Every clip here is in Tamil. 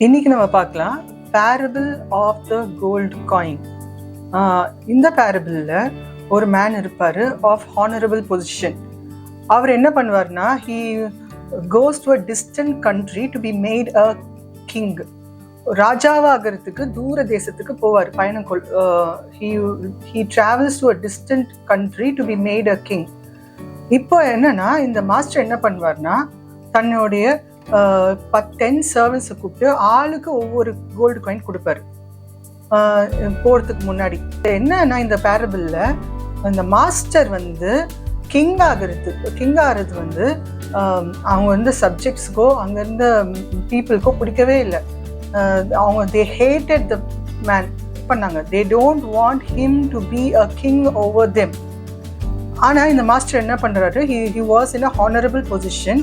இன்னைக்கு நம்ம பார்க்கலாம் parable of the gold coin. இந்த பேரபிளில் ஒரு மேன் இருப்பார் ஆஃப் ஹானரபிள் பொசிஷன். அவர் என்ன பண்ணுவார்னா, he goes to a distant country to be made a king. ராஜாவாகிறதுக்கு தூர தேசத்துக்கு போவார் பயணம். He travels to a distant country to be made a king. இப்போ என்னன்னா, இந்த மாஸ்டர் என்ன பண்ணுவார்னா, தன்னுடைய 10 சர்வன்ஸை கூப்பிட்டு ஆளுக்கு ஒவ்வொரு கோல்டு காயின் கொடுப்பாரு போகிறதுக்கு முன்னாடி. என்னன்னா, இந்த பேரபிளில் இந்த மாஸ்டர் வந்து கிங் ஆகிறது வந்து அவங்க வந்து சப்ஜெக்ட்ஸுக்கோ அங்கே இருந்த பீப்புளுக்கோ பிடிக்கவே இல்லை. அவங்க தே ஹேட்டட் த மேன் பண்ணாங்க. They don't want him to be a king over them. ஆனால் இந்த மாஸ்டர் என்ன பண்ணுறாரு, he was in a honourable position.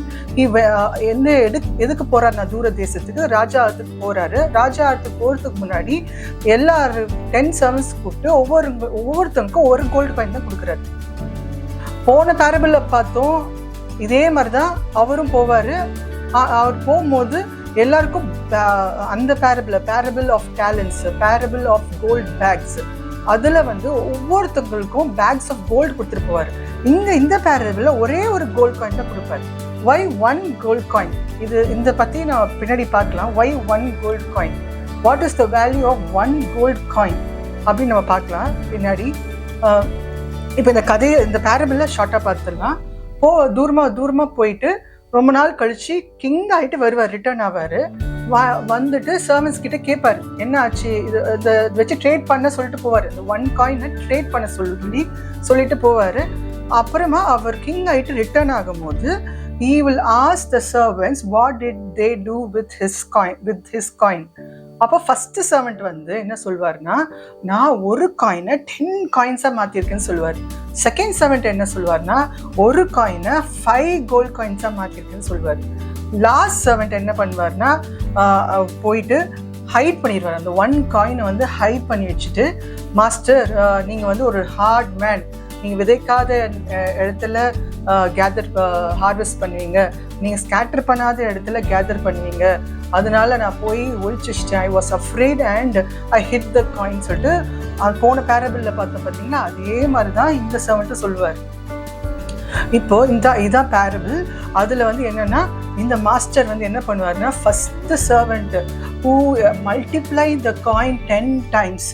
எதுக்கு போகிறாருனா, தூர தேசத்துக்கு ராஜாத்துக்கு போகிறாரு. ராஜாத்துக்கு போகிறதுக்கு முன்னாடி எல்லாரும் 10 சர்வன்ஸ் கூப்பிட்டு ஒவ்வொருத்தருக்கும் ஒரு கோல்டு காயின் தான் கொடுக்குறாரு. போன பேரபிளில் பார்த்தோம், இதே மாதிரி தான் அவரும் போவார். அவர் போகும்போது எல்லாருக்கும் அந்த parable of talents, parable of gold bags, அதில் வந்து ஒவ்வொருத்தவங்களுக்கும் பேக்ஸ் ஆஃப் கோல்டு கொடுத்துட்டு போவார். இந்த பேரபிளில் ஒரே ஒரு கோல்டு காயின் தான் கொடுப்பார். Why 1 gold coin? இந்த பற்றி நான் பின்னாடி பார்க்கலாம். Why 1 gold coin? What is the value of 1 gold coin அப்படின்னு நம்ம பார்க்கலாம் பின்னாடி. இப்போ இந்த பேரபிளில் ஷார்ட்டாக பார்த்துடலாம். தூரமாக போயிட்டு ரொம்ப நாள் கழிச்சு கிங் ஆகிட்டு வருவார், ரிட்டர்ன் ஆவார். வந்துட்டு சர்வன்ஸ் கிட்ட கேட்பாரு, என்ன ஆச்சு, இதை வச்சு ட்ரேட் பண்ண சொல்லிட்டு போவார். இந்த 1 காயினை ட்ரேட் பண்ண சொல்லிட்டு போவார். அப்புறமா அவர் கிங் ஆகிட்டு ரிட்டர்ன் ஆகும்போது he will ask the servants what did they do with his coin. அப்போ ஃபர்ஸ்ட் சர்வெண்ட் வந்து என்ன சொல்வார்னா, நான் ஒரு காயினை 10 காயின்ஸாக மாற்றிருக்கேன்னு சொல்லுவார். செகண்ட் சர்வெண்ட் என்ன சொல்வார்னா, ஒரு காயினை 5 கோல்டு காயின்ஸாக மாற்றிருக்கேன்னு சொல்லுவார். லாஸ்ட் சர்வெண்ட் என்ன பண்ணுவார்னா, போயிட்டு ஹைட் பண்ணிடுவார். அந்த 1 காயினை வந்து ஹைட் பண்ணி வச்சுட்டு, மாஸ்டர் நீங்கள் வந்து ஒரு ஹார்ட் மேன், நீங்கள் விதைக்காத இடத்துல ஹார்வெஸ்ட் பண்ணுவீங்க, நீங்கள் ஸ்கேட்டர் பண்ணாத இடத்துல கேதர் பண்ணுவீங்க, அதனால நான் போய் ஒழிச்சிட்டேன். I was afraid and I hit the coin சொல்லிட்டு போன பேரபிளில் பார்த்தீங்கன்னா அதே மாதிரி தான் இந்த சர்வெண்ட்டு சொல்லுவார். இப்போ இதான் பேரபிள். அதில் வந்து என்னன்னா, இந்த மாஸ்டர் வந்து என்ன பண்ணுவார்னா, first servant who multiply the coin 10 times,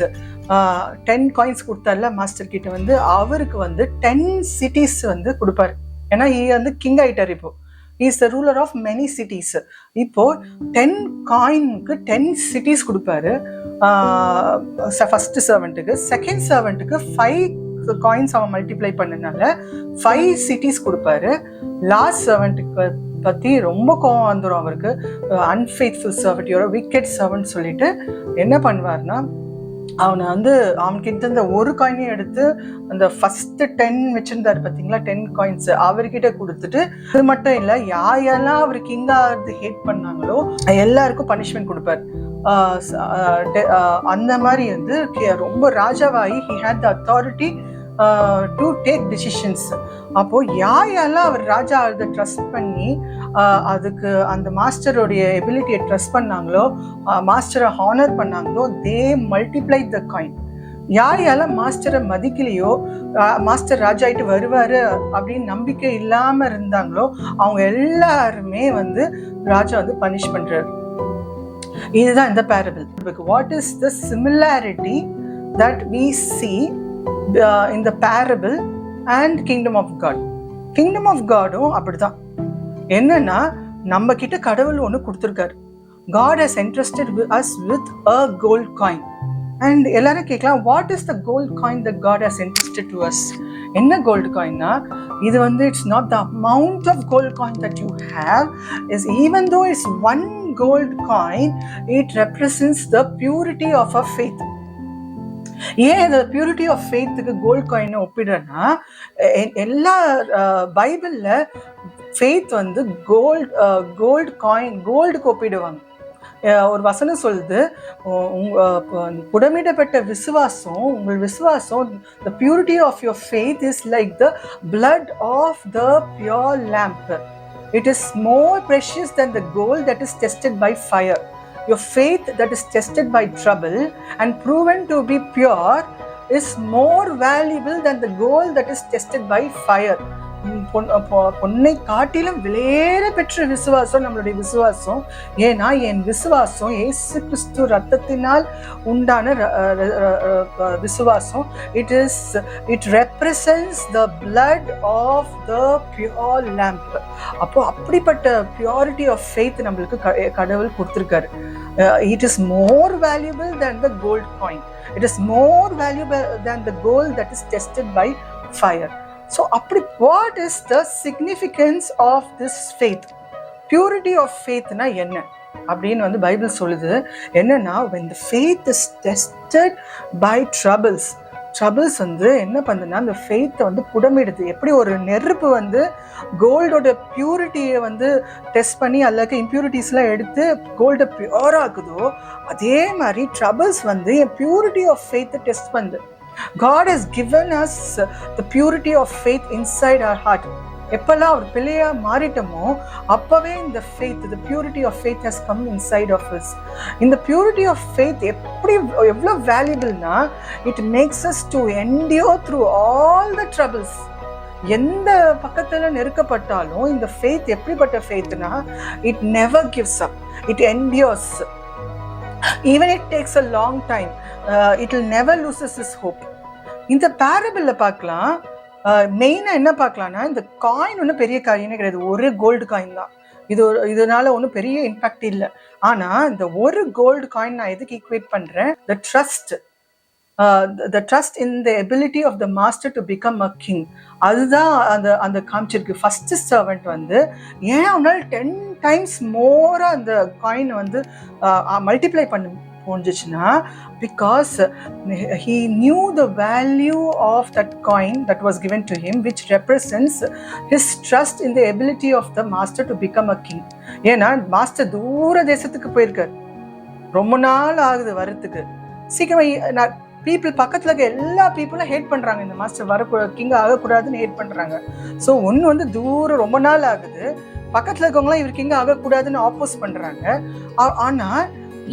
10 coins கொடுத்தார்ல மாஸ்டர் கிட்ட வந்து, அவருக்கு வந்து 10 சிட்டிஸ் வந்து கொடுப்பாரு. ஏன்னா வந்து கிங் ஆயிட்டார். இப்போ is the ruler of many cities. இப்போ 10 காயினுக்கு 10 சிட்டிஸ் கொடுப்பாரு ஃபர்ஸ்ட் சர்வெண்ட்டுக்கு. செகண்ட் சர்வெண்ட்டுக்கு 5 காயின்ஸ் அவன் மல்டிப்ளை பண்ணனால 5 சிட்டிஸ் கொடுப்பாரு. லாஸ்ட் சர்வெண்ட்டுக்கு பற்றி ரொம்ப கோவம் வந்துடும் அவருக்கு. Unfaithful servant, your wicked servant சொல்லிட்டு என்ன பண்ணுவார்னா, அவன்கிட்ட இந்த ஒரு காயினையும் எடுத்து அந்த ஃபர்ஸ்ட் 10 வச்சிருந்தாரு பார்த்தீங்களா, 10 காயின்ஸ் அவர்கிட்ட கொடுத்துட்டு, அது மட்டும் இல்லை, யாரெல்லாம் அவர் கிங்காக ஹேட் பண்ணாங்களோ எல்லாருக்கும் பனிஷ்மெண்ட் கொடுப்பார். அந்த மாதிரி வந்து ரொம்ப ராஜாவாகி he had the authority to take decisions. அப்போ யாரெல்லாம் அவர் ராஜா அதை ட்ரஸ்ட் பண்ணி அதுக்கு அந்த மாஸ்டருடைய எபிலிட்டியை ட்ரஸ்ட் பண்ணாங்களோ, மாஸ்டரை ஹானர் பண்ணாங்களோ, தே மல்டிப்ளை த காயின். யாரெல்லாம் மாஸ்டரை மதிக்கலையோ, மாஸ்டர் ராஜா ஆகிட்டு வருவார் அப்படின்னு நம்பிக்கை இல்லாமல் இருந்தாங்களோ, அவங்க எல்லாருமே வந்து ராஜா வந்து பனிஷ் பண்ணுறாரு. இதுதான் இந்த parable. What is the similarity that we see in the parable and kingdom of God? kingdom of Godம் அப்படிதான். என்னன்னா, நம்ம கிட்ட கடவுள் ஒன்று கொடுத்துருக்காரு. God has entrusted us with a gold coin. And எல்லாரும் கேட்கலாம், what is the gold coin that God has entrusted to us? என்ன கோல்டு காயின்னா, இது வந்து it's not the amount of gold coin that you have, is even though it's 1 gold coin, it represents the purity of a faith. ஏன் இந்த பியூரிட்டி ஆஃப் ஃபெய்த்துக்கு கோல்டு காயினை ஒப்பிடுறேன்னா, எல்லா பைபிளில் ஃபெய்த் வந்து கோல்டு காயின், கோல்டுக்கு ஒப்பிடுவாங்க. ஒரு வசனம் சொல்லுது, புடமிடப்பட்ட விசுவாசம், உங்கள் விசுவாசம், the purity of your faith is like the blood of the pure lamp. It is more precious than the gold that is tested by fire. your faith that is tested by trouble and proven to be pure is more valuable than the gold that is tested by fire. பொன்னை காட்டிலும் விலையேற பெற்ற விசுவாசம் நம்மளுடைய விசுவாசம். ஏன்னா என் விசுவாசம் இயேசு கிறிஸ்து ரத்தத்தினால் உண்டான விசுவாசம். it represents the blood of the pure lamb. அப்போ அப்படிப்பட்ட பியூரிட்டி ஆஃப் ஃபெய்த் நம்மளுக்கு கடவுள் கொடுத்திருக்காரு. it is more valuable than the gold coin. It is more valuable than the gold that is tested by fire. So what is the significance of this faith? Purity of faith na enna அப்படின்னு வந்து பைபிள் சொல்லுது. என்னன்னா when the faith is tested by troubles வந்து என்ன பண்ணுதுன்னா அந்த ஃபெய்த்தை வந்து புடமிடுது. எப்படி ஒரு நெருப்பு வந்து கோல்டோட பியூரிட்டியை வந்து டெஸ்ட் பண்ணி அல்லது இம்பியூரிட்டிஸ்லாம் எடுத்து கோல்டை பியூர் ஆகுதோ, அதே மாதிரி ட்ரபிள்ஸ் வந்து என் பியூரிட்டி ஆஃப் ஃபெய்த்தை டெஸ்ட் பண்ணுது. God has given us the purity of faith inside our heart. எப்பெல்லாம் ஒரு பிள்ளையா மாறிட்டோமோ அப்பவே இந்த faith, the purity of faith has come inside of us. இந்த purity of faith எவ்வளவு வேல்யூபிள்னா, it makes us to endure through all the troubles. எந்த பக்கத்துல நெருக்கப்பட்டாலும் இந்த faith எப்படிப்பட்ட faithனா, it never gives up, it endures. Even it takes a long time, it will never loses its hope. இந்த பேரபிள்ல பார்க்கலாம், மெயினா என்ன பார்க்கலாம்னா, இந்த காயின் ஒன்றும் பெரிய காயினே கிடையாது, ஒரு கோல்டு காயின் தான். இதனால ஒன்றும் பெரிய இம்பாக்ட் இல்லை. ஆனா இந்த ஒரு கோல்டு காயின் நான் எதுக்கு ஈக்குவேட் பண்றேன்? the trust in the ability of the master to become a king. அதுதான் அந்த காமிச்சிருக்கு. ஃபர்ஸ்ட் சர்வெண்ட் வந்து ஏன் அவனால 10 times மோரா அந்த காயின் வந்து மல்டிப்ளை பண்ண போஞ்சிச்சுன்னா, because he knew the value of that coin that was given to him, which represents his trust in the ability of the master to become a king. ஏன்னா மாஸ்டர் தூர தேசத்துக்கு போயிருக்காரு, ரொம்ப நாள் ஆகுது வரத்துக்கு. சீக்கிரமா பீப்புள் பக்கத்துல இருக்க எல்லா பீப்புளும் ஹேட் பண்றாங்க, இந்த மாஸ்டர் வரக்கூடாது, கிங் ஆகக்கூடாதுன்னு ஹேட் பண்றாங்க. ஸோ ஒன்று வந்து தூரம் ரொம்ப நாள் ஆகுது, பக்கத்துல இருக்கவங்களாம் இவர் கிங் ஆகக்கூடாதுன்னு ஆப்போஸ் பண்றாங்க. ஆனா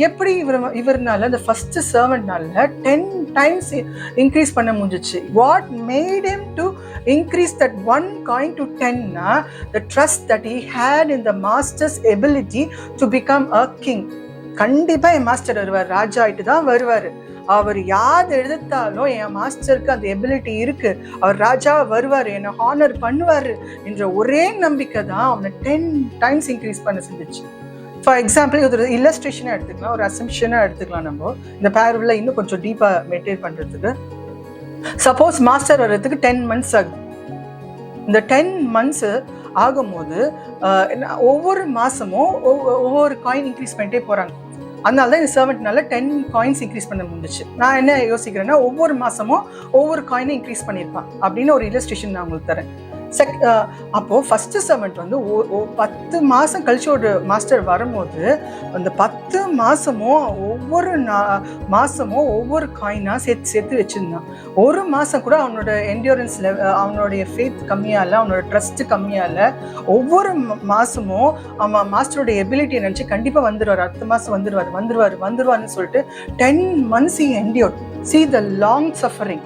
எப்படி இவர்னால அந்த ஃபர்ஸ்ட் சர்வெண்ட்னால 10 times இன்க்ரீஸ் பண்ண முடிஞ்சிச்சு. What made him to increase that one coin to 10 na the trust that he had in the master's ability to become a king. கண்டிப்பா என் மாஸ்டர் வருவார், ராஜா ஆயிட்டு தான் வருவாரு. அவர் யார் எடுத்தாலும் என் மாஸ்டருக்கு அந்த எபிலிட்டி இருக்கு, அவர் ராஜா வருவார், என்னை ஹானர் பண்ணுவாரு என்ற ஒரே நம்பிக்கை தான் அவனை 10 times இன்க்ரீஸ் பண்ண செஞ்சிச்சு. ஃபார் எக்ஸாம்பிள் ஒரு இல்லஸ்ட்ரேஷனாக எடுத்துக்கலாம், ஒரு அசம்ஷனாக எடுத்துக்கலாம். நம்ம இந்த பேரபிள இன்னும் கொஞ்சம் டீப்பாக மெயின்டைன் பண்ணுறதுக்கு, சப்போஸ் மாஸ்டர் வர்றதுக்கு 10 months ஆகுது. இந்த 10 months ஆகும்போது ஒவ்வொரு மாதமும் ஒவ்வொரு காயின் இன்க்ரீஸ் பண்ணிட்டே போகிறாங்க. அதனால தான் இந்த சர்வெண்ட்னால 10 coins இன்க்ரீஸ் பண்ண முடிஞ்சிச்சு. நான் என்ன யோசிக்கிறேன்னா, ஒவ்வொரு மாதமும் ஒவ்வொரு காயினை இன்க்ரீஸ் பண்ணியிருப்பான் அப்படின்னு ஒரு இல்லஸ்ட்ரேஷன் நான் உங்களுக்கு தரேன். அப்போ ஃபர்ஸ்ட் சர்வெண்ட் வந்து 10 மாதம் கழிச்சு ஒரு மாஸ்டர் வரும்போது அந்த 10 மாதமும் ஒவ்வொரு மாதமும் ஒவ்வொரு காயினா சேர்த்து வச்சிருந்தான். ஒரு மாதம் கூட அவனோட என்டியூரன்ஸ் அவனுடைய ஃபேத் கம்மியால, அவனோட ட்ரஸ்ட் கம்மியால, ஒவ்வொரு மாதமும் அவன் மாஸ்டரோட எபிலிட்டியை நினச்சி கண்டிப்பாக வந்துடுவார், அடுத்த மாதம் வந்துடுவார்னு சொல்லிட்டு 10 months he endured. See the long suffering,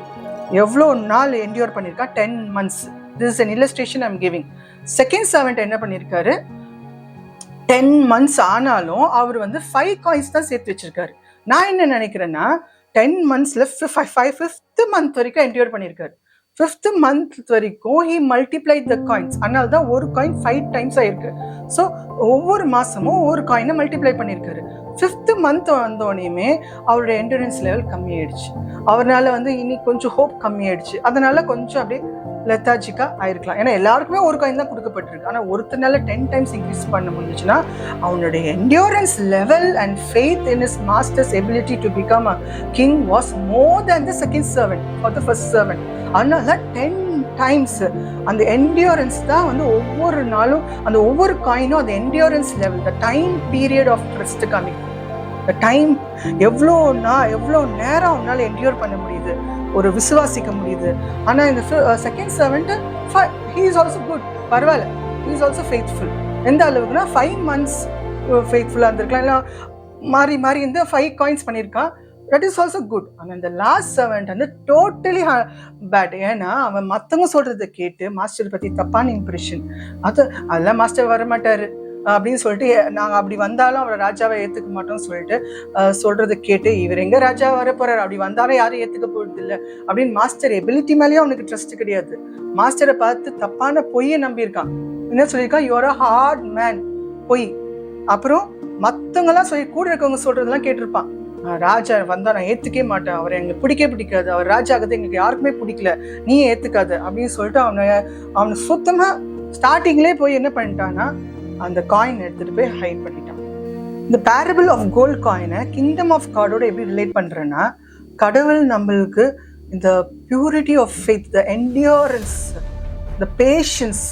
எவ்வளோ நாள் என்டியூர் பண்ணியிருக்கா, 10 months. This is an illustration I'm giving. Second servant என்ன பண்ணியிருக்காரு, 10 months ஆனாலும் அவர் வந்து 5 coins தான் சேர்த்து வச்சிருக்காரு. நான் என்ன நினைக்கிறேன்னா, 10 monthsல 5th month வரைக்கும் என்டியூர் பண்ணியிருக்காரு. 5th month வரைக்கும் he multiplied the coins. அதனால தான் ஒரு காயின் 5 times ஆயிருக்கு. ஸோ ஒவ்வொரு மாசமும் ஒவ்வொரு காயினை மல்டிப்ளை பண்ணியிருக்காரு. 5th month வந்தோடனே அவருடைய என்டூரன்ஸ் லெவல் கம்மியாயிடுச்சு. அவரால் வந்து இனி கொஞ்சம் ஹோப் கம்மியாயிடுச்சு. அதனால கொஞ்சம் அப்படியே லெத்தாஜிக்கா ஆயிருக்கலாம். ஏன்னா எல்லாருக்குமே ஒரு காயின் தான் கொடுக்கப்பட்டிருக்கு. ஆனால் ஒருத்தனால 10 times இன்க்ரீஸ் பண்ண முடிஞ்சுச்சுன்னா அவனுடைய endurance level and faith in his masters ability to become a king was more than the second servant for the first servant. அதனால 10 times அந்த என்டியூரன்ஸ் தான் வந்து ஒவ்வொரு நாளும் அந்த ஒவ்வொரு காயினும் அந்த endurance level, the time period of trust காமிக்கும். த டைம் எவ்வளோ நேரம் அவனால் என்டியூர் பண்ண முடியுது, ஒரு விசுவாசிக்க முடியுது. ஆனால் இந்த second servant he is also good, பரவாயில்ல, he is also faithful. எந்த அளவுக்குன்னா 5 months ஃபெய்த்ஃபுல்லாக இருந்திருக்கலாம், இல்லை மாறி மாறி இந்த 5 காயின்ஸ் பண்ணியிருக்கான். That is also good. ஆனால் இந்த லாஸ்ட் சர்வெண்ட் வந்து டோட்டலி பேட். ஏன்னா அவன் மற்றவங்க சொல்றதை கேட்டு மாஸ்டர் பற்றி தப்பான இம்ப்ரெஷன், அதெல்லாம் மாஸ்டர் வரமாட்டாரு அப்படின்னு சொல்லிட்டு, நாங்கள் அப்படி வந்தாலும் அவரை ராஜாவை ஏற்றுக்க மாட்டோம்னு சொல்லிட்டு சொல்றதை கேட்டு, இவர் எங்க ராஜா வர போறாரு, அப்படி வந்தாலும் யாரும் ஏற்றுக்க போறது இல்லை அப்படின்னு மாஸ்டர் எபிலிட்டி மேலேயும் அவனுக்கு ட்ரஸ்ட் கிடையாது. மாஸ்டரை பார்த்து தப்பான பொய்யை நம்பியிருக்கான். என்ன சொல்லியிருக்கான்? யூஆர் அ ஹார்ட் மேன், பொய். அப்புறம் மற்றவங்கெல்லாம் சொல்லி கூட இருக்கவங்க சொல்றதெல்லாம் கேட்டிருப்பான். ராஜா வந்தா நான் ஏத்துக்கவே மாட்டேன், அவரை எங்களுக்கு பிடிக்காது, அவர் ராஜா ஆகுது எங்களுக்கு யாருக்குமே பிடிக்கல, நீ ஏத்துக்காது அப்படின்னு சொல்லிட்டு அவனை சுத்தமா ஸ்டார்டிங்லேயே போய் என்ன பண்ணிட்டான்னா அந்த காயின் எடுத்துட்டு போய் ஹைட் பண்ணிட்டான். இந்த பேரபிள் ஆஃப் கோல்ட் காயினை கிங்டம் ஆஃப் காடோட எப்படி ரிலேட் பண்றேன்னா, கடவுள் நம்மளுக்கு இந்த purity of faith, the endurance, the patience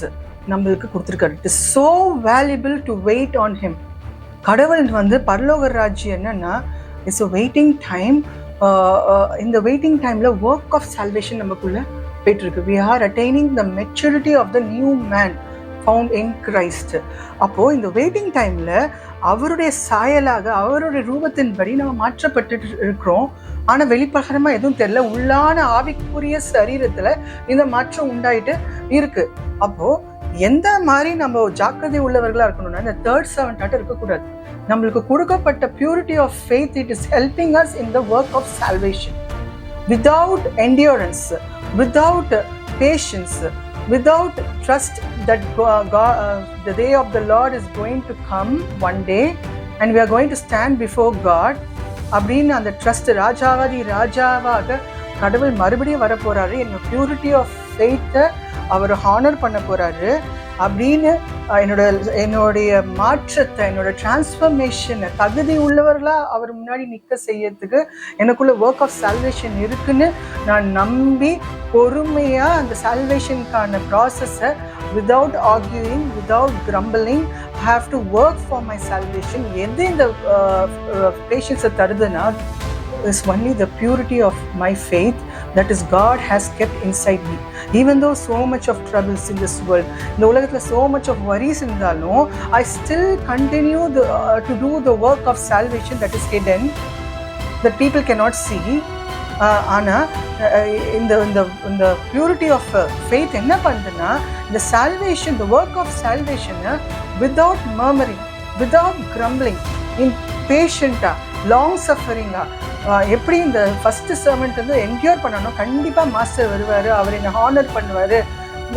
நம்மளுக்கு கொடுத்துருக்காரு. It is so valuable to wait on him. கடவுள் வந்து பரலோக ராஜ்யம் என்னன்னா, இட்ஸ் அ வெயிட்டிங் டைம். இந்த வெயிட்டிங் டைம்ல ஒர்க் ஆஃப் சால்வேஷன் நமக்குள்ள போயிட்டு இருக்கு. We are attaining the maturity of the new man found in Christ. அப்போ இந்த வெயிட்டிங் டைம்ல அவருடைய சாயலாக, அவருடைய ரூபத்தின்படி நம்ம மாற்றப்பட்டு இருக்கிறோம். ஆனா வெளிப்பகரமா எதுவும் தெரியல, உள்ளான ஆவிக்குரிய சரீரத்துல இந்த மாற்றம் உண்டாயிட்டு இருக்கு. அப்போ எந்த மாதிரி நம்ம ஜாக்கிரதை உள்ளவர்களா இருக்கணும்னா, இந்த தேர்ட் சர்வெண்ட் இருக்கக்கூடாது. நம்மளுக்கு கொடுக்கப்பட்ட purity of faith, it is helping us in the work of salvation. Without endurance, without patience, without trust that the day of the Lord is going to come one day and we are going to stand before God, அப்படின்னு அந்த ட்ரஸ்ட், ராஜாவாக கடவுள் மறுபடியும் வர போறாரு, என்னோட பியூரிட்டி ஆஃப் ஃபெய்த்தை அவர் ஹானர் பண்ண போறாரு அப்படின்னு என்னுடைய மாற்றத்தை, என்னோட டிரான்ஸ்ஃபர்மேஷனை தகுதி உள்ளவர்களா அவர் முன்னாடி நிற்க செய்யறதுக்கு எனக்குள்ள ஒர்க் ஆஃப் சால்வேஷன் இருக்குன்னு நான் நம்பி பொறுமையா அந்த சால்வேஷனுக்கான ப்ராசஸை without arguing, without crumbling, I have to work for my salvation. எது இந்த பேஷன்ஸை தருதுன்னா, is only the purity of my faith that is God has kept inside me. Even though so much of troubles in this world, இந்த உலகத்துல so much of worries இருந்தாலும், I still continue to do the work of salvation that is hidden, that people cannot see. ஆனா இந்த purity of faith என்ன பண்ணுதுன்னா, the salvation, the work of salvation without murmuring, without grumbling, in patient, long suffering, எப்படி இந்த ஃபர்ஸ்ட் சர்வெண்ட் வந்து என்டியூர் பண்ணணும். கண்டிப்பாக மாஸ்டர் வருவார், அவர் என்னை ஹானர் பண்ணுவார்,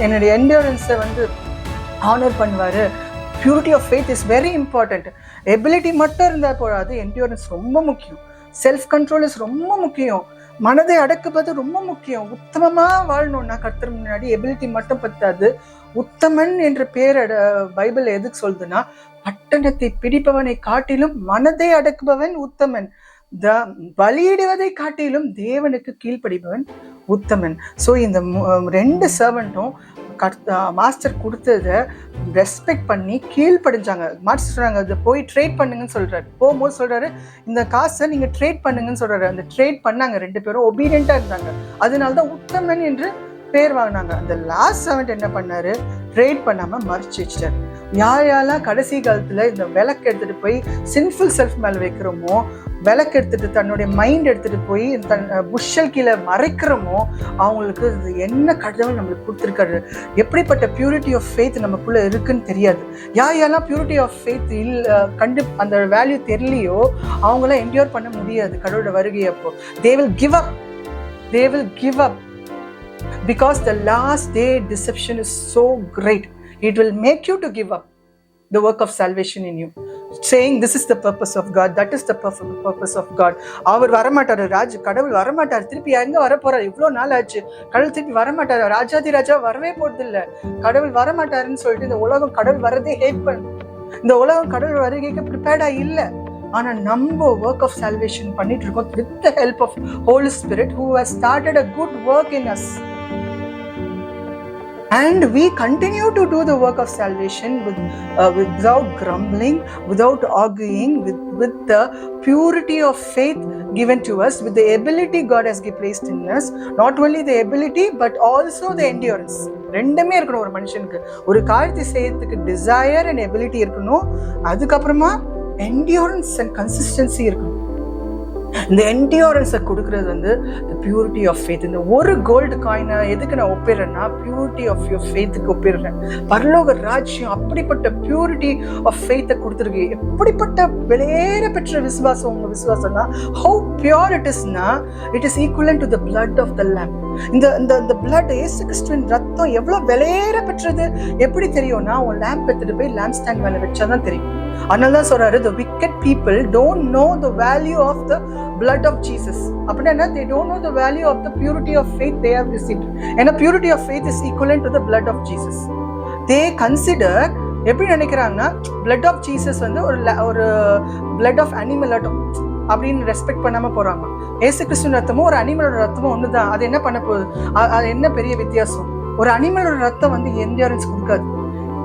என்னுடைய என்டியூரன்ஸை வந்து ஹானர் பண்ணுவார். Purity of faith is very important. Ability மட்டும் இருந்தால் போடாது, என்டியூரன்ஸ் ரொம்ப முக்கியம். செல்ஃப் கண்ட்ரோல் இஸ் ரொம்ப முக்கியம். மனதை அடக்குவது ரொம்ப முக்கியம். உத்தமமாக வாழணும்னா கர்த்தர் முன்னாடி எபிலிட்டி மட்டும் பத்தாது. உத்தமன் என்ற பேர் பைபிள் எதுக்கு சொல்லுதுன்னா, பட்டணத்தை பிடிப்பவனை காட்டிலும் மனதை அடக்குபவன் உத்தமன், பலியிடுவதை காட்டிலும் தேவனுக்கு கீழ்ப்படிபவன் உத்தமன். ஸோ இந்த ரெண்டு சர்வெண்ட்டும் மாஸ்டர் கொடுத்ததை ரெஸ்பெக்ட் பண்ணி கீழ்ப்படிஞ்சாங்க. மாஸ்டர் சொல்றாங்க, அதை போய் ட்ரேட் பண்ணுங்கன்னு சொல்றாரு. போகும்போது சொல்றாரு, இந்த காசை நீங்க ட்ரேட் பண்ணுங்கன்னு சொல்றாரு. அந்த ட்ரேட் பண்ணாங்க, ரெண்டு பேரும் ஒபீடியண்டா இருந்தாங்க. அதனாலதான் உத்தமன் என்று பேர் வாங்கினாங்க. அந்த லாஸ்ட் சர்வெண்ட் என்ன பண்ணாரு? ட்ரேட் பண்ணாம மறைச்சு வச்சிட்டாரு. யாரெல்லாம் கடைசி காலத்துல இந்த விளக்கு எடுத்துட்டு போய் சின்ஃபுல் செல்ஃப் மேல வைக்கிறோமோ, விளக்கு எடுத்துட்டு தன்னுடைய மைண்ட் எடுத்துட்டு போய் தன் புஷல் கீழே மறைக்கிறோமோ, அவங்களுக்கு என்ன கடவுள் நம்மளுக்கு கொடுத்துருக்காரு, எப்படிப்பட்ட பியூரிட்டி ஆஃப் ஃபெய்த் நமக்குள்ள இருக்குன்னு தெரியாது. யாரெல்லாம் பியூரிட்டி ஆஃப் ஃபெய்த் அந்த வேல்யூ தெரியலையோ, அவங்களாம் என்டியூர் பண்ண முடியாது கடவுளோட வருகை. அப்போ they will give up because the last day deception is so great. It will make you to give up the work of salvation in you, saying this is the purpose of God, that is the purpose of God. அவர் வரமாட்டாரு, கடவுள் வரமாட்டார், திருப்பி எங்க வர போறாரு, இவ்வளவு நாள் ஆச்சு, கடவுள் திருப்பி வரமாட்டாரு, ராஜாதி ராஜா வரவே போறது இல்ல, கடவுள் வரமாட்டாருன்னு சொல்லிட்டு இந்த உலகம் கடவுள் வரதே ஹேட் பண்ணு. இந்த உலகம் கடவுள் வருகைக்கு ப்ரிப்பேர்டா இல்ல. ஆனா நம்ம ஒர்க் ஆஃப் சால்வேஷன் பண்ணிட்டு இருக்கோம் with the help of Holy Spirit who has started a good work in us. And we continue to do the work of salvation without grumbling, without arguing, with the purity of faith given to us, with the ability God has placed in us. Not only the ability, but also the endurance. ரெண்டுமே இருக்கணும் ஒரு மனுஷனுக்கு. ஒரு காரியத்தை செய்யறதுக்கு டிசையர் அண்ட் எபிலிட்டி இருக்கணும். அதுக்கப்புறமா endurance and consistency இருக்கணும். இந்த என்டியூரன்ஸை கொடுக்கறது வந்து the purity of faith. இந்த ஒரு கோல்டு காயினை எதுக்கு நான் ஒப்பிடுறேன்னா, purity of your faithக்கு ஒப்பிடுறேன். பரலோக ராஜ்யம் அப்படிப்பட்ட purity of faith-ஐ கொடுத்துருக்கு. எப்படிப்பட்ட வெளியேற பெற்ற விசுவாசம் உங்க விசுவாசம்னா, how pure it is-னா, it is equivalent to the blood of the lamb. இந்த blood, இயேசு கிறிஸ்துவின் ரத்தம் எவ்வளவு வெளியேற பெற்றது எப்படி தெரியும்னா, உன் லேம்ப் எடுத்துட்டு போய் லேம்ப் ஸ்டாண்ட் மேல வச்சாதான் தெரியும். அதனாலதான் சொல்றாரு, the wicked people don't know the value of the blood of Jesus. அப்படின்னா they don't know the value of the purity of faith they have received. ஏன்னா purity of faith is equivalent to the blood of Jesus. They consider, எப்படி நினைக்கிறாங்கன்னா, blood of Jesus வந்து ஒரு blood of animal அப்படின்னு ரெஸ்பெக்ட் பண்ணாம போறாங்க. ஏசு கிறிஸ்துவின் ரத்தமும் ஒரு அனிமலோட ரத்தமும் ஒண்ணுதான். அது என்ன பண்ண போகுது? அது என்ன பெரிய வித்தியாசம்? ஒரு அனிமலோட ரத்தம் வந்து என்டியூரன்ஸ் கொடுக்காது.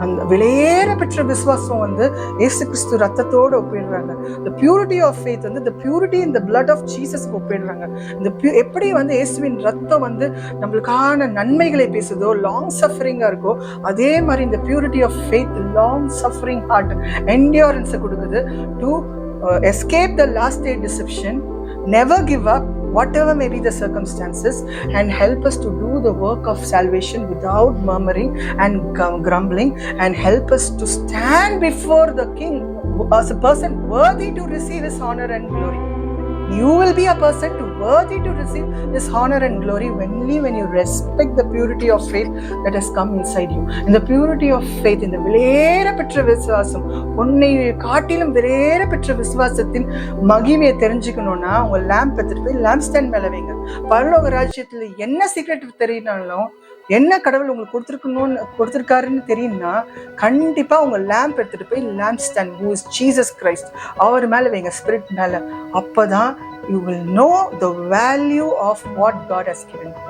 அந்த வெளியேற பெற்ற விசுவாசம் வந்து ஏசு கிறிஸ்து ரத்தத்தோடு ஒப்பிடுறாங்க. the purity of faith வந்து the purity in the blood of Jesus ஒப்பிடுறாங்க. இந்த எப்படி வந்து இயேசுவின் ரத்தம் வந்து நம்மளுக்கான நன்மைகளை பேசுதோ, லாங் சஃபரிங்கா இருக்கோ, அதே மாதிரி இந்த purity of faith long suffering heart endurance கொடுக்குது. to escape the last day deception, never give up whatever may be the circumstances, and help us to do the work of salvation without murmuring and grumbling, and help us to stand before the King as a person worthy to receive his honor and glory. You will be a person worthy to receive this honor and glory only when you respect the purity of faith that has come inside you. In the purity of faith, in the வெளியேற பெற்ற விசுவாசம், உன்னை காட்டிலும் வெளியேற பெற்ற விசுவாசத்தின் மகிமையை தெரிஞ்சுக்கணும்னா, உங்க லேம்ப் எடுத்துட்டு போய் லேம்ப் ஸ்டாண்ட் மேல வைங்க. பரலோக ராஜ்யத்துல என்ன சீக்ரெட் தெரியினாலும், என்ன கடவுள் உங்களுக்கு கொடுத்துருக்காருன்னு தெரியும்னா, கண்டிப்பா உங்க லேம்ப் எடுத்துட்டு போய் lamp stand who is Jesus Christ அவர் மேல வைங்க, ஸ்பிரிட் மேல. அப்பதான் you will know the value of what God has given you.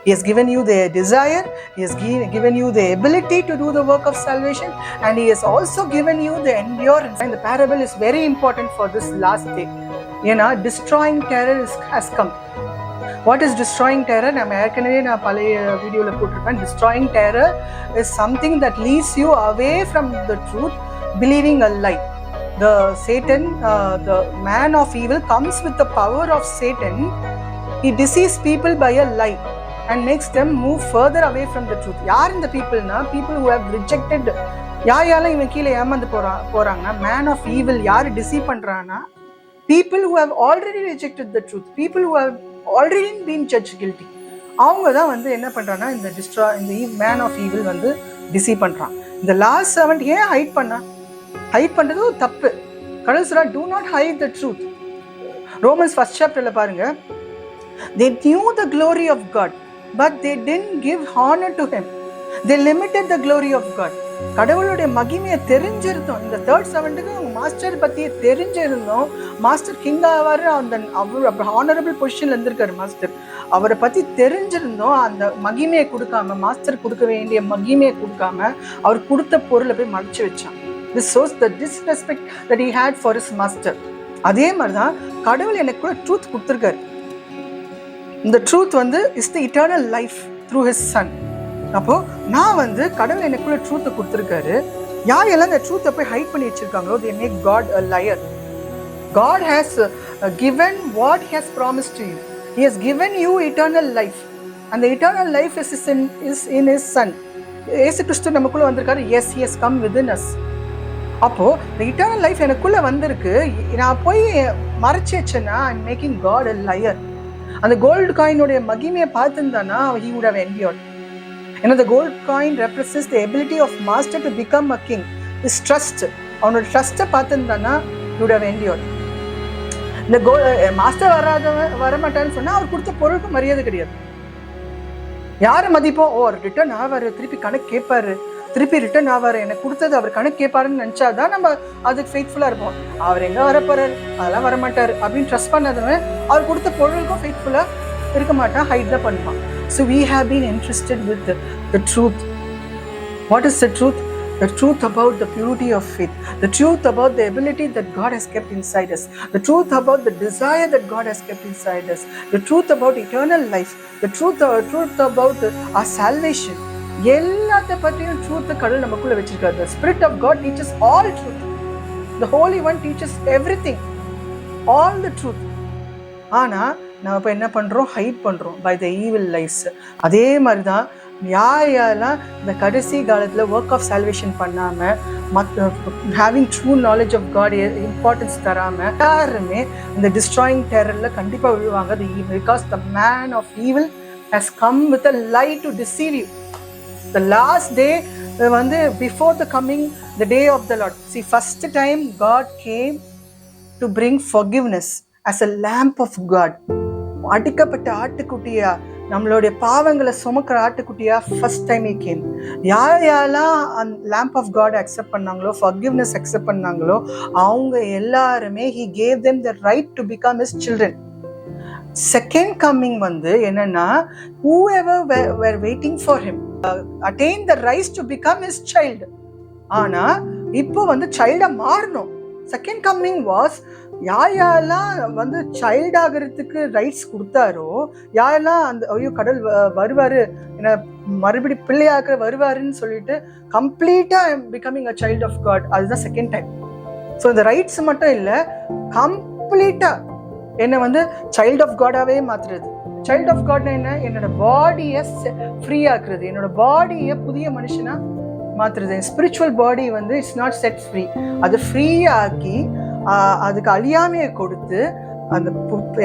He has given you the desire, He has given you the ability to do the work of salvation, and He has also given you the endurance. And the parable is very important for this last day. Destroying terror has come. What is destroying terror? நான் பழைய வீடியோல போட்டிருப்பேன். Destroying terror is something that leads you away from the truth, believing a lie. The Satan, the man of evil, comes with the power of Satan. He deceives people by a lie and makes them move further away from the truth. யார் இந்த பீப்புள்னா, people who have rejected. யாரால இவன் கீழே ஏமாந்து போறாங்கன்னா, man of evil யாரு டிசீவ் பண்றான்னா, people who have already rejected the truth, people who have already been judged guilty. அவங்க தான் வந்து என்ன பண்றாங்கன்னா, இந்த man of evil வந்து டிசீவ் பண்றான். இந்த லாஸ்ட் சர்வன்ட் ஏன் ஹைட் பண்றது தப்பு. கடவுள் சொல்றா, do not hide the truth. Romans 1st chapterல பாருங்க, they knew the glory of God but they didn't give honor to him. They limited the glory of God. கடவுளுடைய மகிமையை தெரிஞ்சிருந்தோம். இந்த தேர்ட் செவன்ட்டுக்கு அவங்க மாஸ்டர் பத்தி தெரிஞ்சிருந்தோம். மாஸ்டர் கிங் ஆவாரு, அவர் ஹானரபிள் பொசிஷன்ல இருந்திருக்காரு மாஸ்டர். அவரை பத்தி தெரிஞ்சிருந்தோம். அந்த மகிமையை கொடுக்காம, மாஸ்டர் கொடுக்க வேண்டிய மகிமையை கொடுக்காம, அவர் கொடுத்த பொருளை போய் மறைச்சு வச்சான். This shows the disrespect that he had for his master. அதே மாதிரிதான் கடவுள் எனக்குள்ள ட்ரூத் கொடுத்துருக்காரு. இந்த ட்ரூத் வந்து is the eternal life through his son. அப்போ நான் வந்து கடவுள் எனக்குள்ள ட்ரூத்தை கொடுத்துருக்காரு. யாரெல்லாம் இந்த ட்ரூத்தை போய் ஹைட் பண்ணி வச்சிருக்காங்களோ, they make God a liar. God has given what He has promised to you. He has given you eternal life, and the eternal life is in His Son. இயேசு கிறிஸ்து நமக்குள்ள வந்திருக்காரு. Yes, He has come within us. அப்போ இந்த இட்டர்னல் லைஃப் எனக்குள்ள வந்திருக்கு. நான் போய் மறைச்சு வச்சேன்னா, I'm making God a liar. அந்த கோல்டு காயினுடைய மகிமையை பார்த்துருந்தானா, he would have endured. The gold coin represents the ability of master to become a king. His trust, அவனோட ட்ரஸ்ட்டை பார்த்துருந்தானா, he would have endured. இந்த மாஸ்டர் வரமாட்டான்னு சொன்னா, அவர் கொடுத்த பொருளுக்கு மரியாதை கிடையாது. யாரை மதிப்போம்? ரிட்டர்ன் ஆவாரு, திருப்பி கணக்கு கேட்பாரு, திருப்பி ரிட்டர்ன் ஆவாரு, எனக்கு கொடுத்தது அவர் கணக்கு கேட்பாருன்னு நினைச்சாதான் நம்ம அதுக்கு ஃபெய்த்ஃபுல்லா இருப்போம். அவர் எங்க வரப்போறாரு, அதெல்லாம் வரமாட்டாரு அப்படின்னு ட்ரஸ்ட் பண்ணாதவன் அவர் கொடுத்த பொருளுக்கும் ஃபெய்த்ஃபுல்லா இருக்க மாட்டான், ஹைட் தான் பண்ணுவான். So we have been entrusted with the truth. What is the truth? The truth about the purity of faith, the truth about the ability that God has kept inside us, the truth about the desire that God has kept inside us, the truth about eternal life, the truth about our salvation. எல்லாத்த பத்தியும் ட்ரூத் கடவுள் நமக்குள்ள வச்சிருக்காரு. The Spirit of God teaches all truth. The Holy One teaches everything, all the truth. ஆனா நம்ம இப்போ என்ன பண்றோம்? ஹைட் பண்றோம் by the evil lies. அதே மாதிரி தான் யாரெல்லாம் இந்த கடைசி காலத்துல ஒர்க் ஆஃப் சால்வேஷன் பண்ணாம having true knowledge of God importance தராம எல்லாருமே இந்த டிஸ்ட்ராயிங் டெரர்ல கண்டிப்பா விழுவாங்க. Because the man of evil has come with a lie to deceive you. The last day வந்து before the coming the day of the Lord. See, first time God came to bring forgiveness as a lamb of God. அடிக்கப்பட்ட ஆட்டுக்குட்டியா, நம்மளுடைய பாவங்களை சுமக்கிற ஆட்டுக்குட்டியா ஃபர்ஸ்ட் டைம் he came. யாரெல்லாம் அந்த lamb of God அக்செப்ட் பண்ணாங்களோ, forgiveness அக்செப்ட் பண்ணாங்களோ, அவங்க எல்லாருமே he gave them the right to become his children. Second coming வந்து என்னன்னா, whoever were waiting for him attain the right to become his child. ஆனா இப்போ வந்து சைல்டா மாறணும். செகண்ட் கம்மிங் வாஸ் யாரெல்லாம் வந்து சைல்ட் ஆகிறதுக்கு ரைட்ஸ் கொடுத்தாரோ, யாரெல்லாம் அந்த ஐயோ கடல் வருவாரு, என்ன மறுபடி பிள்ளையாக்குற வருவாருன்னு சொல்லிட்டு கம்ப்ளீட்டா becoming a child of God, அதுதான் செகண்ட் டைம். ஸோ இந்த ரைட்ஸ் மட்டும் இல்லை, கம்ப்ளீட்டா என்னை வந்து சைல்ட் ஆஃப் காடாவே மாத்துறது. சைல்ட் ஆஃப் காட்னா என்ன? என்னோட பாடியை ஃப்ரீ ஆக்குறது, என்னோட பாடியை புதிய மனுஷனா மாத்துறது. ஸ்பிரிச்சுவல் பாடி வந்து இட்ஸ் நாட் செட் ஃப்ரீ, அது ஃப்ரீ ஆக்கி அதுக்கு அழியாமையை கொடுத்து அந்த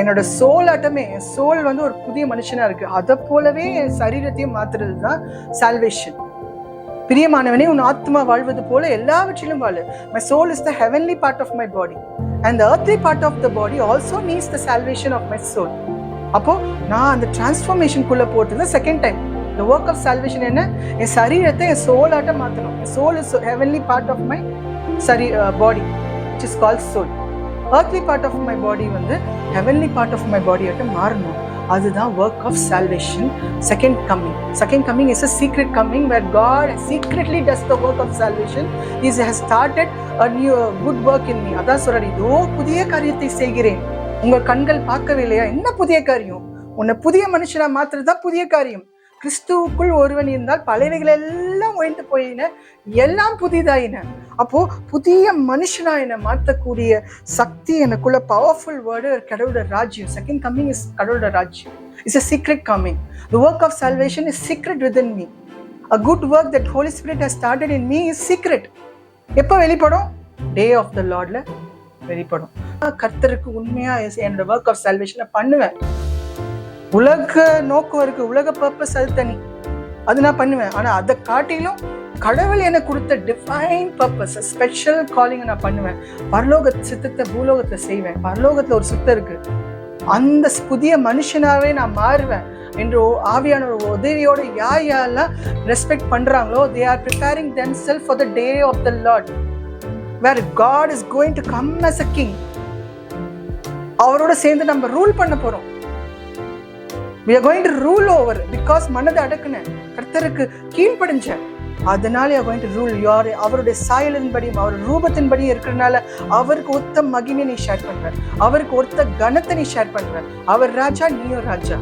என்னோட சோல் ஆட்டமே, சோல் வந்து ஒரு புதிய மனுஷனா இருக்கு, அதை போலவே என் சரீரத்தையும் மாத்துறது தான் சால்வேஷன். பிரியமானவனே, உன் ஆத்மா வாழ்வது போல எல்லாவற்றிலும் வாழு. My soul is the heavenly part of my body and the earthly part of the body also needs the salvation of my soul. அப்போ நான் அந்த டிரான்ஸ்ஃபர்மேஷனுக்குள்ள போட்டது second time. The work of salvation என்ன? என் சரீரத்தை என் சோல் ஆட்ட மாத்தணும். Soul is heavenly part of my body which is called soul. Earthly part of my body வந்து heavenly part of my body ஆட்ட மாறணும். அதுதான் work of salvation. Second coming is a secret coming where God secretly does the work of salvation. He has started a new good work in me. அதான் சொல்றாரு, இதோ புதிய காரியத்தை செய்கிறேன், உங்கள் கண்கள் பார்க்கவே இல்லையா? என்ன புதிய காரியம்? உன்னை புதிய மனுஷனா மாத்துறதுதான் புதிய காரியம். கிறிஸ்துவுக்குள் ஒருவன் இருந்தால் பழையவைகள் எல்லாம் ஒழிந்து போயின, எல்லாம் புதிதாயின. அப்போ புதிய மனுஷனா என்னை மாற்றக்கூடிய சக்தி எனக்குள்ள பவர்ஃபுல் வேர்டு கடவுளோட ராஜ்யம். செகண்ட் கம்மிங் இஸ் கடவுளோட ராஜ்யம். It's a secret coming. The work of salvation is secret within me. A good work that Holy Spirit has started in me is secret. எப்போ வெளிப்படும்? டே ஆஃப் த லார்ட்ல வெளிப்படும். கர்த்தருக்கு உண்மையா என்னோட ஒர்க் ஆஃப் சால்வேஷனை பண்ணுவேன். உலக நோக்கம் இருக்கு, உலக பர்பஸ் அது தனி, அது நான் பண்ணுவேன். ஆனா அதை காட்டிலும் கடவுள் எனக்கு கொடுத்த டிவைன் பர்பஸ், ஸ்பெஷல் காலிங் நான் பண்ணுவேன். பரலோக சித்தத்தை பூலோகத்தை செய்வேன். பரலோகத்துல ஒரு சித்தம் இருக்கு, அந்த புதிய மனுஷனாவே நான் மாறுவேன் என்று ஆவியான ஒரு உதவியோட யாரெல்லாம் ரெஸ்பெக்ட் பண்றாங்களோ, they are preparing themselves for the day of the Lord where God is going to come as a king. அவரோட சேர்ந்து நம்ம ரூல் பண்ண போறோம். We are going to rule over because மனதை அடக்குனேன், கர்த்தருக்கு கீழ்ப்படிஞ்சேன், அதனால you are going to rule. அவருடைய சாயலின்படியும் அவர் ரூபத்தின்படியும் இருக்கிறதுனால அவருக்கு ஒத்த மகிமை நீ ஷேர் பண்ணுவேன், அவருக்கு ஒத்த கனத்தை நீ ஷேர் பண்ணுவேன். அவர் ராஜா, நீயும் ராஜா.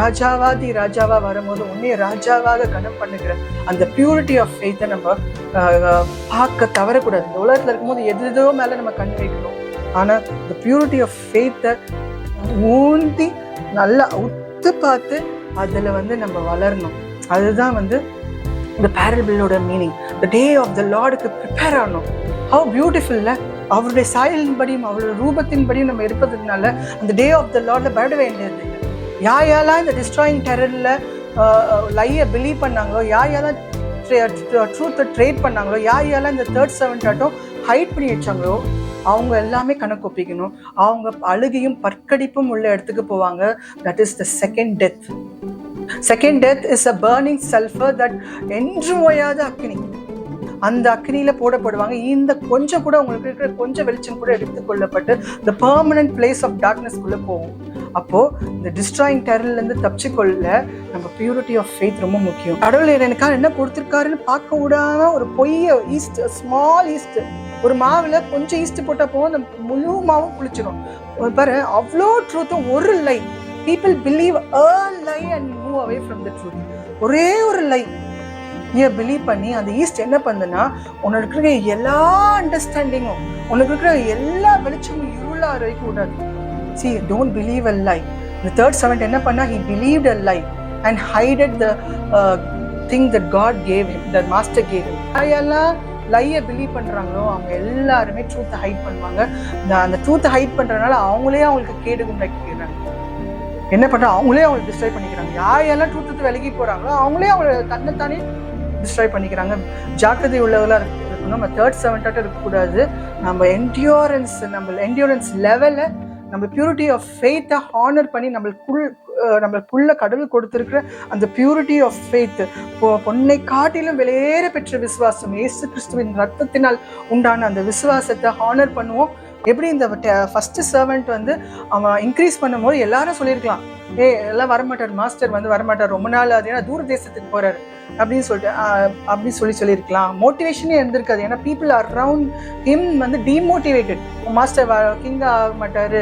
ராஜாவாதி ராஜாவா வரும்போது உன்னைய ராஜாவாக கனம் பண்ணுகிற அந்த பியூரிட்டி ஆஃப் ஃபெய்த்தை நம்ம பார்க்க தவறக்கூடாது. இந்த உலகத்துல இருக்கும்போது எதோ மேல நம்ம கண் வைக்கணும், ஆனா இந்த பியூரிட்டி ஆஃப் ஃபெய்த்தை ஊந்தி நல்லா உத்து பார்த்து அதுல வந்து நம்ம வளரணும். அதுதான் வந்து இந்த பேரபிளோட meaning. The day of the லார்டுக்கு ப்ரிப்பேர் ஆகணும். ஹவ் பியூட்டிஃபுல்ல, அவருடைய சாயலின்படியும் அவருடைய ரூபத்தின்படியும் நம்ம இருப்பதுனால அந்த டே ஆஃப் த லார்ட்ல பயப்பட வேண்டியது இல்லை. யாரெல்லாம் இந்த டிஸ்ட்ராயிங் டெரர்ல லையை பிலீவ் பண்ணாங்களோ, யாரெல்லாம் ட்ரூத்தை ட்ரேட் பண்ணாங்களோ, யாரெல்லாம் இந்த தேர்ட் செவன்ட் ஆட்டம் ஹைட் பண்ணி வச்சாங்களோ, அவங்க எல்லாமே கணக்கு ஒப்பிக்கணும். அவங்க அழுகையும் பற்கடிப்பும் உள்ள இடத்துக்கு போவாங்க. That is the second death. Second death is a burning sulphur that என்றும் ஓயாத அக்னி. அந்த அக்னியில போடப்படுவாங்க. இந்த கொஞ்சம் கூட உங்களுக்கு இருக்கிற கொஞ்சம் வெளிச்சம் கூட எடுத்துக்கொள்ளப்பட்டு the permanent place of darkness குள்ள போகும். அப்போ இந்த டிஸ்ட்ராயிங் டெரர்ல இருந்து தப்பிச்சுக்கொள்ள நம்ம பியூரிட்டி ஆஃப் ஃபெய்த் ரொம்ப முக்கியம். கடவுள் எனக்காக என்ன கொடுத்துருக்காருன்னு பார்க்க விடாம ஒரு பொய்ய ஈஸ்ட், ஸ்மால் ஈஸ்ட், ஒரு மாவுல கொஞ்சம் ஈஸ்ட் போட்டா போகும், அந்த முழு மாவும் குளிச்சிடும். பாரு, அவ்வளோ ட்ரூத்தும் ஒரு லை. People believe a lie and move away from the truth. ஒரே ஒரு லை. பிலீவ் பண்ணி அந்த ஈஸ்ட் என்ன பண்ணுதுன்னா உனக்கு இருக்கிற எல்லா அண்டர்ஸ்டாண்டிங்கும், உனக்கு இருக்கிற எல்லா வெளிச்சமும் இருளா இருக்க கூடாது. See, don't believe a lie. The third servant என்ன பண்ணா, he believed a lie and hided the thing that God gave him, that master gave him. யாரெல்லாம் லையை பிலீவ் பண்றாங்களோ அவங்க எல்லாருமே ட்ரூத்தை ஹைட் பண்ணுவாங்க. அந்த ட்ரூத்தை ஹைட் பண்றதுனால அவங்களுக்கு கேடு உண்டாக்கிக்கிறாங்க. என்ன பண்றாங்க, அவங்களுக்கு டிஸ்ட்ராய் பண்ணிக்கிறாங்க. யாரெல்லாம் ட்ரூத்துக்கு விலகி போறாங்களோ அவங்கள தன்னைத்தானே டிஸ்ட்ராய் பண்ணிக்கிறாங்க. ஜாக்கிரதை உள்ளவர்களா இருக்கணும். நம்ம தேர்ட் செவன்ட்டாக இருக்கக்கூடாது. நம்ம என்டியூரன்ஸ் லெவலை, நம்ம பியூரிட்டி ஆஃப் ஃபெய்த்தை ஹானர் பண்ணி நம்மளுக்குள்ள கடவுள் கொடுத்திருக்கிற அந்த பியூரிட்டி ஆஃப் ஃபெய்த், பொன்னை காட்டிலும் வெளியேற பெற்ற விசுவாசம், இயேசு கிறிஸ்துவின் ரத்தத்தினால் உண்டான அந்த விசுவாசத்தை ஹானர் பண்ணுவோம். எப்படி இந்த ஃபர்ஸ்ட் சர்வெண்ட் அவன் இன்க்ரீஸ் பண்ணும்போது எல்லாரும் சொல்லியிருக்கலாம், எல்லாம் வரமாட்டார், மாஸ்டர் வரமாட்டார், ரொம்ப நாள் அது, ஏன்னா தூர தேசத்துக்கு போறாரு அப்படின்னு சொல்லியிருக்கலாம். மோட்டிவேஷனே இருந்திருக்காது. ஏன்னா பீப்புள் அரவுண்ட் ஹிம் டீமோட்டிவேட்டட். மாஸ்டர் கிங்கா ஆக மாட்டாரு,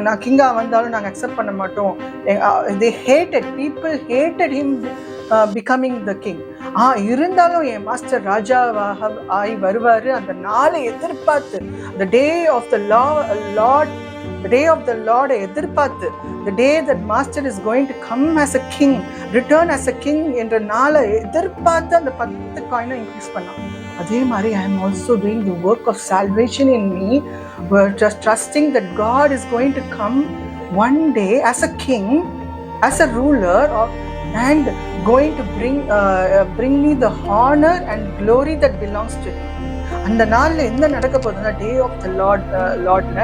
நான் கிங்கா வந்தாலும் நாங்கள் அக்செப்ட் பண்ண மாட்டோம். People hated him becoming the king. இருந்தாலும் என் மாஸ்டர் ராஜாவாக ஆகி வருவாரு. அந்த நாளை எதிர்பார்த்து, the day of the Lord எதிர்பார்த்து, the day that master is going to come as a king, return as a king என்ற நாளை எதிர்பார்த்து அந்த 10 காயினை இன்க்ரீஸ் பண்ணான். அதே மாதிரி I am also doing the work of salvation in me, just trusting that God is going to come one day as a king, as a ruler and going to bring me the honor and glory that belongs to him. அந்த நாள்ல என்ன நடக்க போகுதுன்னா, டே ஆஃப் த லார்ட்ல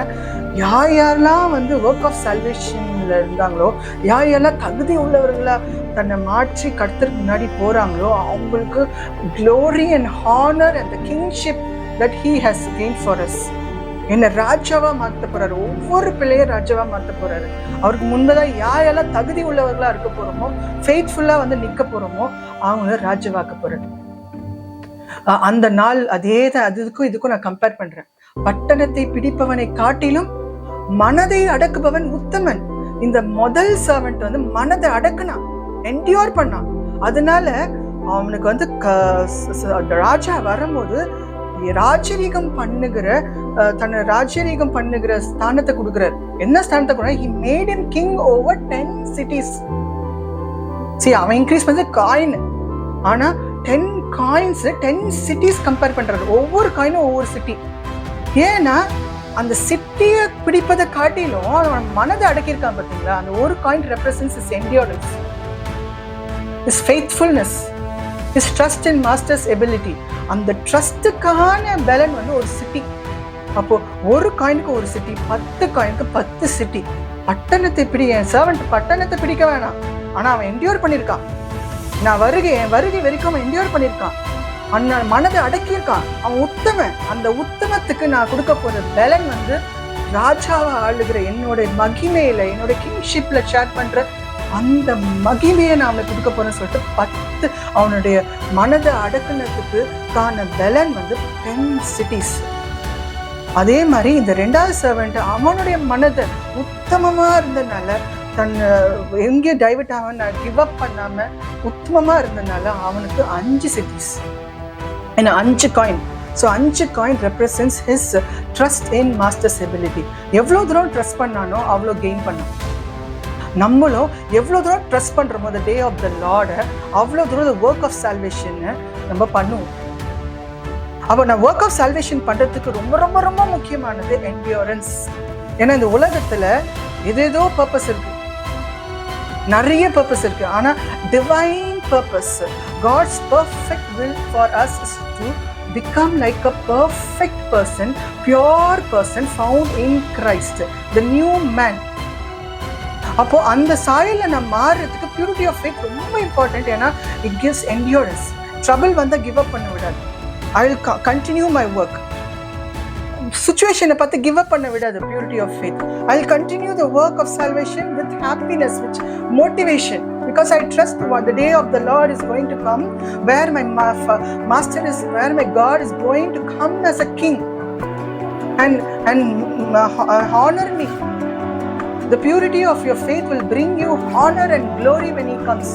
யாரெல்லாம் ஒர்க் ஆஃப் சால்வேஷன்ல இருந்தாங்களோ, யாரெல்லாம் தகுதி உள்ளவர்களா தன்னை மாற்றி கர்த்தருக்கு முன்னாடி போறாங்களோ அவங்களுக்கு glory and honor and the kingship that he has gained for us. என்ன ராஜாவா மாற்ற போறாரு, ஒவ்வொரு பிள்ளையும் ராஜாவா மாற்ற போறாரு. அவருக்கு முன்பதான் யாரெல்லாம் தகுதி உள்ளவர்களா இருக்க போறோமோ, ஃபெய்த்ஃபுல்லா நிக்க போறோமோ அவங்கள ராஜாவாக்க போறாரு. அந்த நாள் அதேதான். இதுக்கும் நான் கம்பேர் பண்றேன். பட்டணத்தை பிடிப்பவனை காட்டிலும் மனதை அடக்குபவன் உத்தமன். இந்த முதல் சர்வெண்ட் மனதை அடக்குனான், என்டியூர் பண்ணான். அதனால அவனுக்கு ராஜா வரும்போது ராஜரீகம் பண்ணுகிற ஸ்தானத்தை கொடுக்கிறார். என்ன ஸ்தானத்தை கொடுக்கிறார்? he made him king over 10 cities. அவன் இன்க்ரீஸ் பண்ணது காயின், ஆனா 10 காயின்ஸ் 10 cities கம்பேர் பண்றாரு. ஒவ்வொரு காயினும் ஒவ்வொரு சிட்டி. ஏன்னா அந்த சிட்டியை பிடிப்பதை காட்டிலும் அவன் மனதை அடக்கியிருக்கான். பார்த்தீங்களா? அந்த ஒரு coin represents his endurance, his faithfulness, his trust in master's ability. அந்த ட்ரஸ்டுக்கான பலன் ஒரு சிட்டி. அப்போ ஒரு காயினுக்கு ஒரு சிட்டி, 10 காயினுக்கு 10 சிட்டி. என் சர்வெண்ட் பட்டணத்தை பிடிக்க வேணாம், ஆனா அவன் என்டியூர் பண்ணியிருக்கான். என் வருகை வரைக்கும் அவன் என்டியூர் பண்ணியிருக்கான். மனதை அடக்கியிருக்கான். அவன் உத்தமன். அந்த உத்தமத்துக்கு நான் கொடுக்க போற பலன் ராஜாவை ஆளுகிற என்னோட மகிமையில, என்னோட கிங்ஷிப்ல ஷேர் பண்ற அந்த மகிமையை நான் அவனுக்கு கொடுக்க போறேன்னு சொல்லிட்டு 10 அவனுடைய மனதை அடக்குனதுக்கு காண பலன் 10 சிட்டிஸ். அதே மாதிரி இந்த 2வது சர்வெண்ட் அவனுடைய மனதை உத்தமமா இருந்தனால, எங்கேயும் டைவர்ட் ஆகாம கிவ் அப் பண்ணாம உத்தமமா இருந்தனால அவனுக்கு 5 cities, 5 coin. So 5 coin represents his trust in masters ability. எவ்வளோ தூரம் ட்ரஸ்ட் பண்ணானோ அவ்வளோ கெயின் பண்ணான். நம்மளும் எவ்வளோ தூரம் ட்ரஸ்ட் பண்ணுறோமோ த டே ஆஃப் த லார்டை, அவ்வளோ தூரம் ஒர்க் ஆஃப் சால்வேஷன் நம்ம பண்ணுவோம். அப்போ நான் ஒர்க் ஆஃப் சால்வேஷன் பண்ணுறதுக்கு ரொம்ப ரொம்ப ரொம்ப முக்கியமானது என்டியூரன்ஸ். ஏன்னா இந்த உலகத்தில் ஏதேதோ பர்பஸ் இருக்கு, நிறைய பர்பஸ் இருக்கு. ஆனால் divine purpose, God's perfect will for us is to become like a perfect person, pure person found in Christ, the new man. அப்போ அந்த சாயலை நான் மாறுறதுக்கு பியூரிட்டி ஆஃப் ஃபெய்த் ரொம்ப இம்பார்ட்டன்ட். ஏன்னா it gives endurance. Trouble give up பண்ண விடாது. I will continue my work. சுச்சுவேஷனை பார்த்து கிவ் அப் பண்ண விடாது purity of faith. I will continue the work of salvation with happiness, with motivation. Because I trust the day of the Lord is going to come, where my master is, where my God is going to come as a king and honor me. The purity of your faith will bring you honor and glory when he comes.